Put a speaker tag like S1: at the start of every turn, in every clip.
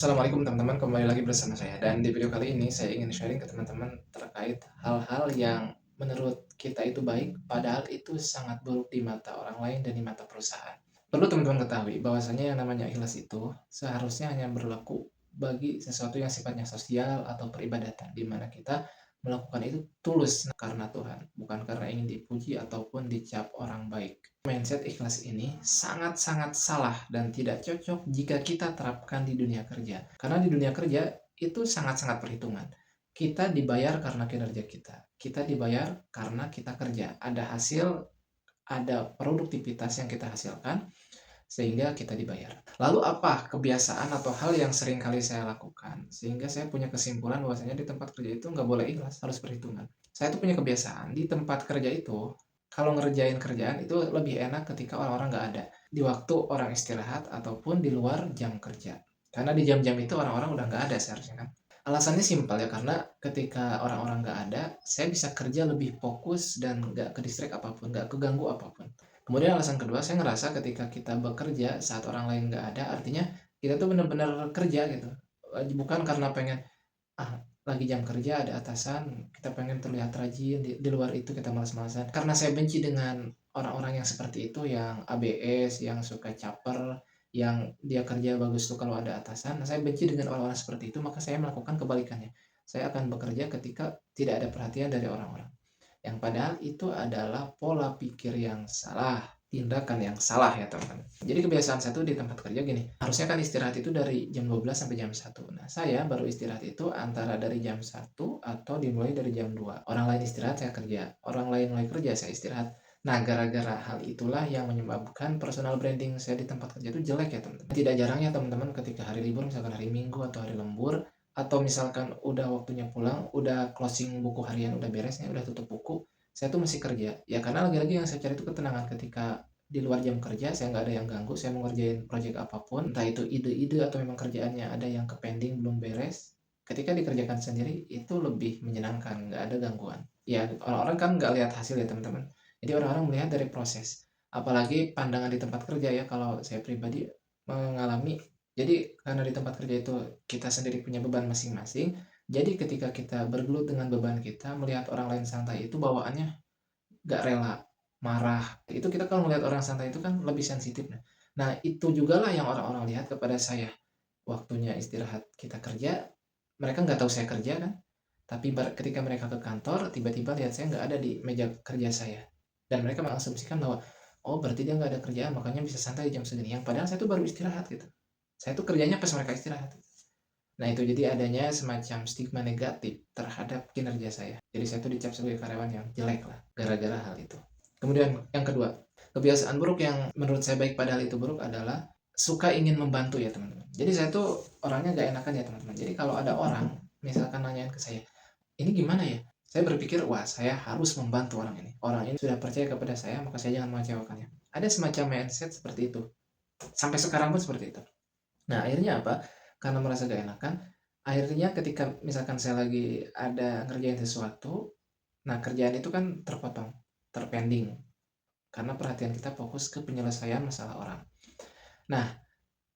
S1: Assalamualaikum teman-teman, kembali lagi bersama saya. Dan di video kali ini saya ingin sharing ke teman-teman terkait hal-hal yang menurut kita itu baik, padahal itu sangat buruk di mata orang lain dan di mata perusahaan. Perlu teman-teman ketahui bahwasanya yang namanya ikhlas itu seharusnya hanya berlaku bagi sesuatu yang sifatnya sosial atau peribadatan, di mana kita melakukan itu tulus karena Tuhan, bukan karena ingin dipuji ataupun dicap orang baik. Mindset ikhlas ini sangat-sangat salah dan tidak cocok jika kita terapkan di dunia kerja. Karena di dunia kerja itu sangat-sangat perhitungan. Kita dibayar karena kinerja kita. Kita dibayar karena kita kerja. Ada hasil, ada produktivitas yang kita hasilkan, sehingga kita dibayar. Lalu apa kebiasaan atau hal yang sering kali saya lakukan? Sehingga saya punya kesimpulan bahwasanya di tempat kerja itu nggak boleh ikhlas, harus perhitungan. Saya tuh punya kebiasaan, di tempat kerja itu, kalau ngerjain kerjaan itu lebih enak ketika orang-orang nggak ada. Di waktu orang istirahat ataupun di luar jam kerja. Karena di jam-jam itu orang-orang udah nggak ada seharusnya kan. Alasannya simpel ya, karena ketika orang-orang nggak ada, saya bisa kerja lebih fokus dan nggak ke distract apapun, nggak keganggu apapun. Kemudian alasan kedua, saya ngerasa ketika kita bekerja saat orang lain nggak ada, artinya kita tuh benar-benar kerja gitu. Bukan karena pengen, ah lagi jam kerja ada atasan, kita pengen terlihat rajin, di luar itu kita malas-malasan. Karena saya benci dengan orang-orang yang seperti itu, yang ABS, yang suka caper, yang dia kerja bagus tuh kalau ada atasan. Nah, saya benci dengan orang-orang seperti itu, maka saya melakukan kebalikannya. Saya akan bekerja ketika tidak ada perhatian dari orang-orang. Yang padahal itu adalah pola pikir yang salah, tindakan yang salah ya teman-teman. Jadi kebiasaan satu di tempat kerja gini, harusnya kan istirahat itu dari jam 12 sampai jam 1. Nah, saya baru istirahat itu antara dari jam 1 atau dimulai dari jam 2. Orang lain istirahat, saya kerja. Orang lain mulai kerja, saya istirahat. Nah, gara-gara hal itulah yang menyebabkan personal branding saya di tempat kerja itu jelek ya teman-teman. Tidak jarangnya teman-teman ketika hari libur, misalkan hari Minggu atau hari lembur, atau misalkan udah waktunya pulang, udah closing buku harian, udah beres nih, udah tutup buku, saya tuh masih kerja. Ya karena lagi-lagi yang saya cari itu ketenangan ketika di luar jam kerja, saya nggak ada yang ganggu, saya mau ngerjain project apapun, entah itu ide-ide atau memang kerjaannya ada yang ke pending belum beres, ketika dikerjakan sendiri itu lebih menyenangkan, nggak ada gangguan. Ya orang-orang kan nggak lihat hasil ya teman-teman. Jadi orang-orang melihat dari proses. Apalagi pandangan di tempat kerja ya, kalau saya pribadi mengalami, jadi karena di tempat kerja itu kita sendiri punya beban masing-masing, jadi ketika kita bergelut dengan beban kita, melihat orang lain santai itu bawaannya nggak rela, marah. Itu kita kalau melihat orang santai itu kan lebih sensitif. Nah, itu jugalah yang orang-orang lihat kepada saya. Waktunya istirahat kita kerja, mereka nggak tahu saya kerja kan, tapi ketika mereka ke kantor, tiba-tiba lihat saya nggak ada di meja kerja saya. Dan mereka mengasumsikan bahwa, oh berarti dia nggak ada kerjaan, makanya bisa santai di jam segini. Yang padahal saya tuh baru istirahat gitu. Saya tuh kerjanya pas mereka istirahat. Nah, itu jadi adanya semacam stigma negatif terhadap kinerja saya. Jadi saya tuh dicap sebagai karyawan yang jelek lah, gara-gara hal itu. Kemudian yang kedua, kebiasaan buruk yang menurut saya baik padahal itu buruk adalah suka ingin membantu ya teman-teman. Jadi saya tuh orangnya gak enakan ya teman-teman. Jadi kalau ada orang misalkan nanyain ke saya, ini gimana ya? Saya berpikir, wah saya harus membantu orang ini. Orang ini sudah percaya kepada saya, maka saya jangan mengecewakannya. Ada semacam mindset seperti itu. Sampai sekarang pun seperti itu. Nah, akhirnya apa? Karena merasa gak enakan, akhirnya ketika misalkan saya lagi ada ngerjain sesuatu, nah kerjaan itu kan terpotong, terpending, karena perhatian kita fokus ke penyelesaian masalah orang. Nah,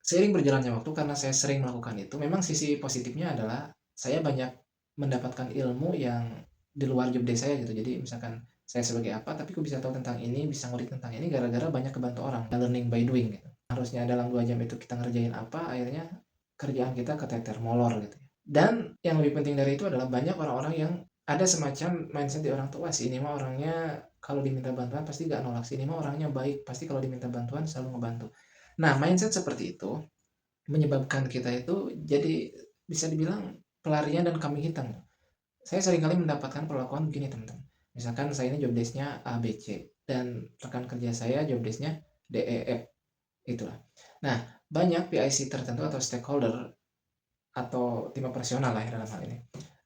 S1: seiring berjalannya waktu, karena saya sering melakukan itu, memang sisi positifnya adalah saya banyak mendapatkan ilmu yang di luar job desk saya gitu. Jadi misalkan saya sebagai apa, tapi kok bisa tahu tentang ini, bisa ngulik tentang ini, gara-gara banyak kebantu orang. Learning by doing gitu. Harusnya dalam 2 jam itu kita ngerjain apa, akhirnya kerjaan kita keteter molor gitu ya. Dan yang lebih penting dari itu adalah banyak orang-orang yang ada semacam mindset di orang tua, si ini mah orangnya kalau diminta bantuan pasti gak nolak, si ini mah orangnya baik, pasti kalau diminta bantuan selalu ngebantu. Nah, mindset seperti itu menyebabkan kita itu jadi bisa dibilang pelarian dan kambing hitam. Saya seringkali mendapatkan perlakuan begini teman-teman. Misalkan saya ini job desk-nya A, B, C, dan rekan kerja saya job desk-nya D, E, F. Itulah. Nah, banyak PIC tertentu atau stakeholder atau tim operasional lah ya dalam hal ini.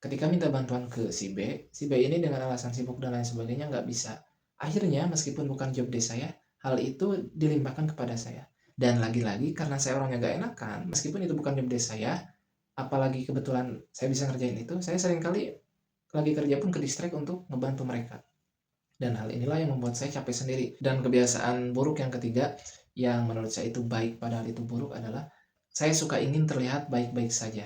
S1: Ketika minta bantuan ke si B ini dengan alasan sibuk dan lain sebagainya nggak bisa. Akhirnya meskipun bukan job desk saya, hal itu dilimpahkan kepada saya. Dan lagi-lagi karena saya orangnya nggak enakan, meskipun itu bukan job desk saya, apalagi kebetulan saya bisa ngerjain itu, saya seringkali lagi kerja pun ke distract untuk ngebantu mereka. Dan hal inilah yang membuat saya capek sendiri. Dan kebiasaan buruk yang ketiga, yang menurut saya itu baik padahal itu buruk adalah saya suka ingin terlihat baik-baik saja.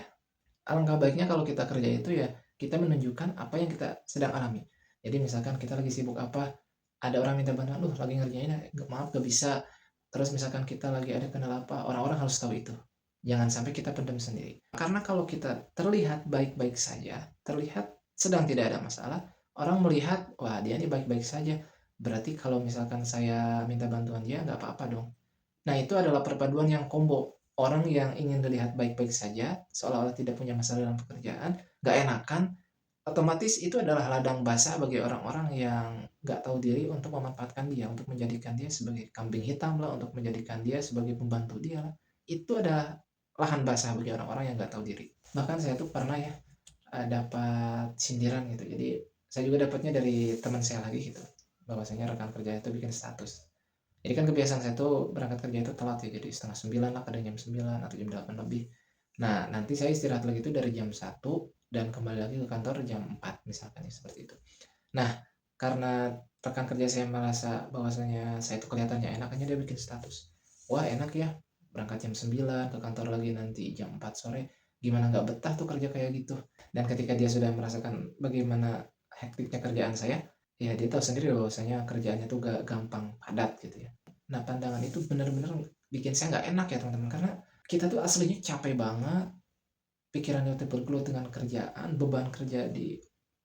S1: Alangkah baiknya kalau kita kerja itu ya, kita menunjukkan apa yang kita sedang alami. Jadi misalkan kita lagi sibuk apa, ada orang minta bantuan, lagi ngerjain ya, maaf gak bisa. Terus misalkan kita lagi ada kendala apa, orang-orang harus tahu itu. Jangan sampai kita pendam sendiri. Karena kalau kita terlihat baik-baik saja, terlihat sedang tidak ada masalah, orang melihat, wah dia ini baik-baik saja. Berarti kalau misalkan saya minta bantuan dia, nggak apa-apa dong. Nah, itu adalah perpaduan yang combo. Orang yang ingin dilihat baik-baik saja, seolah-olah tidak punya masalah dalam pekerjaan, nggak enakan, otomatis itu adalah ladang basah bagi orang-orang yang nggak tahu diri untuk memanfaatkan dia, untuk menjadikan dia sebagai kambing hitam lah, untuk menjadikan dia sebagai pembantu dia lah. Itu adalah lahan basah bagi orang-orang yang nggak tahu diri. Bahkan saya tuh pernah ya dapat sindiran gitu. Jadi saya juga dapatnya dari teman saya lagi gitu, bahwasanya rekan kerja itu bikin status. Jadi kan kebiasaan saya tuh berangkat kerja itu telat ya, jadi setengah 9 lah, kadang jam 9 atau jam 8 lebih. Nah, nanti saya istirahat lagi itu dari jam 1 dan kembali lagi ke kantor jam 4 misalkan ya, seperti itu. Nah, karena rekan kerja saya merasa bahwasanya saya itu kelihatannya enak, akhirnya dia bikin status. Wah, enak ya, berangkat jam 9 ke kantor lagi nanti jam 4 sore. Gimana nggak betah tuh kerja kayak gitu. Dan ketika dia sudah merasakan bagaimana hektiknya kerjaan saya, ya dia tahu sendiri bahwasanya kerjaannya tuh gak gampang, padat gitu ya. Nah, pandangan itu benar-benar bikin saya nggak enak ya teman-teman, karena kita tuh aslinya capek banget, pikirannya tuh bergelut dengan kerjaan, beban kerja di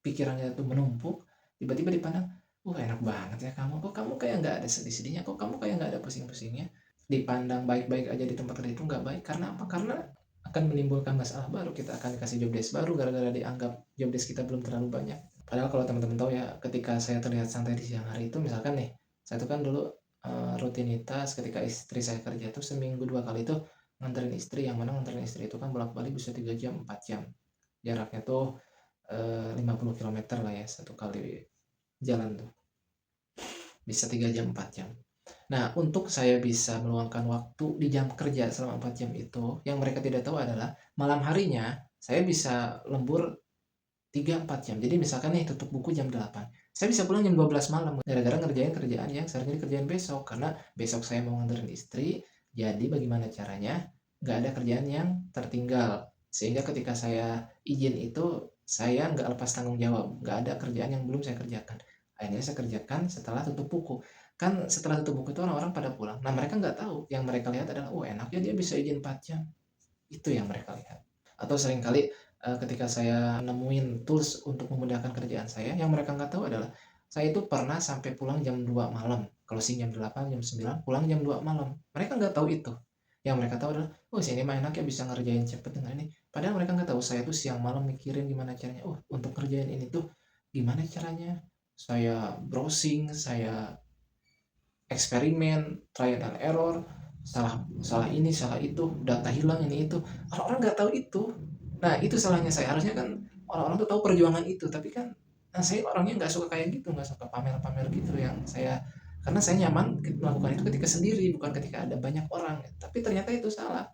S1: pikirannya tuh menumpuk, tiba-tiba dipandang, enak banget ya kamu, kok kamu kayak nggak ada sedih-sedihnya, kok kamu kayak nggak ada pusing-pusingnya. Dipandang baik-baik aja di tempat kerja itu nggak baik, karena apa? Karena akan menimbulkan masalah baru, kita akan dikasih job desk baru gara-gara dianggap job desk kita belum terlalu banyak. Padahal kalau teman-teman tahu ya, ketika saya terlihat santai di siang hari itu, misalkan nih, saya tuh kan dulu rutinitas ketika istri saya kerja tuh seminggu 2 kali tuh nganterin istri, yang mana nganterin istri itu kan bolak-balik bisa 3 jam 4 jam, jaraknya tuh 50 kilometer lah ya satu kali jalan tuh, bisa 3 jam 4 jam. Nah, untuk saya bisa meluangkan waktu di jam kerja selama 4 jam itu, yang mereka tidak tahu adalah malam harinya saya bisa lembur 3-4 jam. Jadi misalkan nih tutup buku jam 8, saya bisa pulang jam 12 malam gara-gara ngerjain kerjaan yang seharusnya dikerjain besok, karena besok saya mau nganterin istri. Jadi bagaimana caranya nggak ada kerjaan yang tertinggal, sehingga ketika saya izin itu saya nggak lepas tanggung jawab, nggak ada kerjaan yang belum saya kerjakan. Akhirnya saya kerjakan setelah tutup buku. Kan setelah tutup buku itu orang-orang pada pulang. Nah, mereka nggak tahu, yang mereka lihat adalah, enak ya dia bisa izin 4 jam. Itu yang mereka lihat. Atau seringkali ketika saya nemuin tools untuk memudahkan kerjaan saya, yang mereka nggak tahu adalah saya itu pernah sampai pulang jam 2 malam, closing jam 8, jam 9, pulang jam 2 malam. Mereka nggak tahu itu. Yang mereka tahu adalah, si ini mah enak ya bisa ngerjain cepet dengan ini. Padahal mereka nggak tahu saya tuh siang malam mikirin gimana caranya. Untuk kerjain ini tuh gimana caranya. Saya browsing, saya eksperimen, trial and error, salah salah ini, salah itu, data hilang ini itu. Orang-orang nggak tahu itu. Nah, itu salahnya saya. Harusnya kan orang-orang tuh tahu perjuangan itu, tapi kan saya orangnya nggak suka kayak gitu, nggak suka pamer-pamer gitu yang saya, karena saya nyaman melakukan itu ketika sendiri, bukan ketika ada banyak orang. Tapi ternyata itu salah.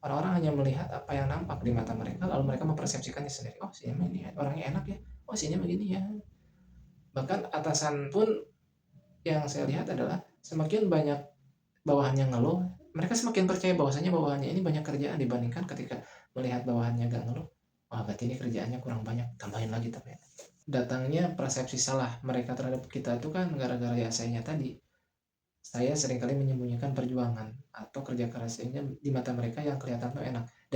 S1: Orang-orang hanya melihat apa yang nampak di mata mereka, lalu mereka mempersepsikannya sendiri. Si ini orangnya enak ya. Si ini begini ya. Bahkan atasan pun yang saya lihat adalah semakin banyak bawahannya ngeluh, mereka semakin percaya bahwasanya bawahannya ini banyak kerjaan dibandingkan ketika melihat bawahannya gak ngeluh. Berarti ini kerjaannya kurang banyak, tambahin lagi. Datangnya persepsi salah mereka terhadap kita itu kan gara-gara ya sayanya tadi. Saya seringkali menyembunyikan perjuangan atau kerja keras sehingga di mata mereka yang kelihatan tuh enak. Dan